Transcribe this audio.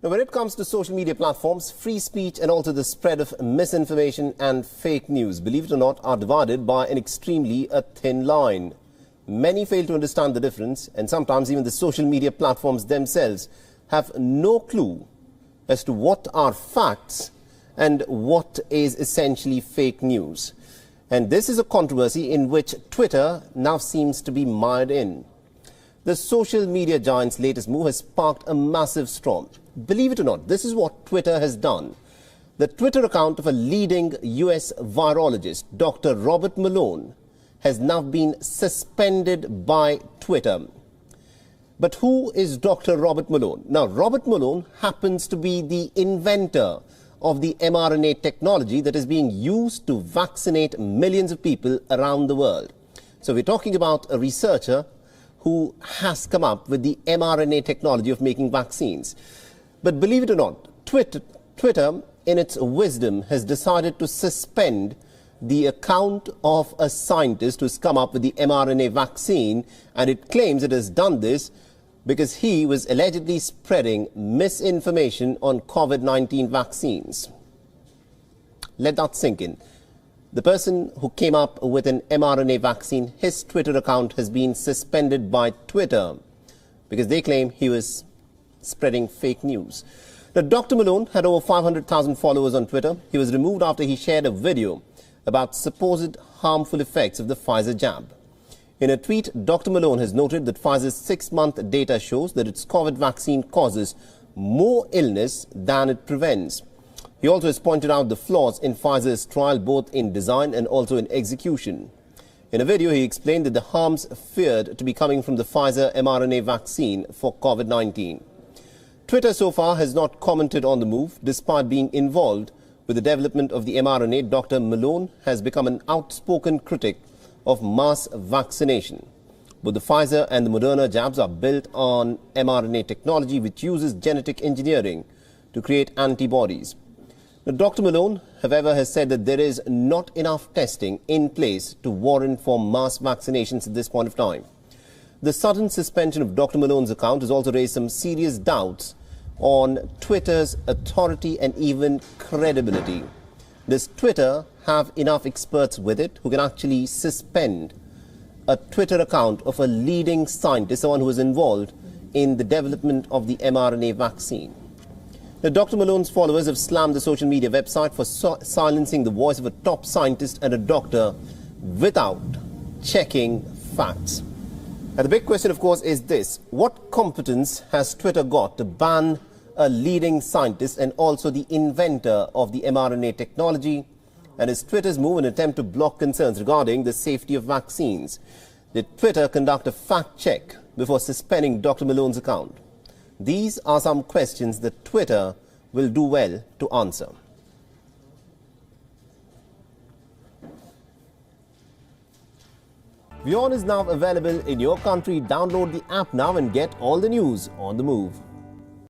Now, when it comes to social media platforms, free speech and also the spread of misinformation and fake news, believe it or not, are divided by an extremely thin line. Many fail to understand the difference, and sometimes even the social media platforms themselves have no clue as to what are facts and what is essentially fake news. And this is a controversy in which Twitter now seems to be mired in. The social media giant's latest move has sparked a massive storm. Believe it or not, this is what Twitter has done. The Twitter account of a leading US virologist, Dr. Robert Malone, has now been suspended by Twitter. But who is Dr. Robert Malone? Now, Robert Malone happens to be the inventor of the mRNA technology that is being used to vaccinate millions of people around the world. So we're talking about a researcher who has come up with the mRNA technology of making vaccines. But believe it or not, Twitter, in its wisdom, has decided to suspend the account of a scientist who's come up with the mRNA vaccine, and it claims it has done this because he was allegedly spreading misinformation on COVID-19 vaccines. Let that sink in. The person who came up with an mRNA vaccine, his Twitter account has been suspended by Twitter because they claim he was spreading fake news. Now, Dr. Malone had over 500,000 followers on Twitter. He was removed after he shared a video about supposed harmful effects of the Pfizer jab. In a tweet, Dr. Malone has noted that Pfizer's 6-month data shows that its COVID vaccine causes more illness than it prevents. He also has pointed out the flaws in Pfizer's trial, both in design and also in execution. In a video, he explained that the harms feared to be coming from the Pfizer mRNA vaccine for COVID-19. Twitter so far has not commented on the move. Despite being involved with the development of the mRNA, Dr. Malone has become an outspoken critic of mass vaccination. Both the Pfizer and the Moderna jabs are built on mRNA technology, which uses genetic engineering to create antibodies. Now, Dr. Malone, however, has said that there is not enough testing in place to warrant for mass vaccinations at this point of time. The sudden suspension of Dr. Malone's account has also raised some serious doubts on Twitter's authority and even credibility. Does Twitter have enough experts with it who can actually suspend a Twitter account of a leading scientist, someone who was involved in the development of the mRNA vaccine? Now, Dr. Malone's followers have slammed the social media website for silencing the voice of a top scientist and a doctor without checking facts. Now, the big question, of course, is this: what competence has Twitter got to ban a leading scientist and also the inventor of the mRNA technology? And is Twitter's move an attempt to block concerns regarding the safety of vaccines? Did Twitter conduct a fact check before suspending Dr. Malone's account? These are some questions that Twitter will do well to answer. WION is now available in your country. Download the app now and get all the news on the move.